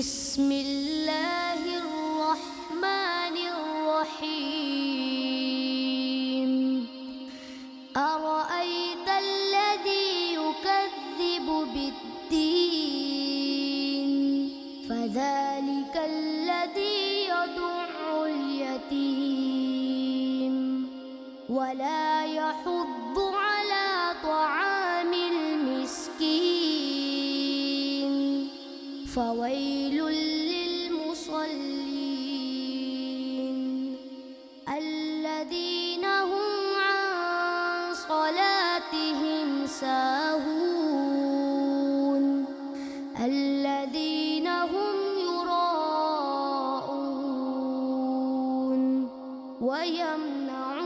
بسم الله الرحمن الرحيم. أرأيت الذي يكذب بالدين فذلك الذي يدع اليتيم ولا يحض على طعام المسكين فويل للمصلين الذين هم عن صلاتهم ساهون الذين هم يراءون ويمنعون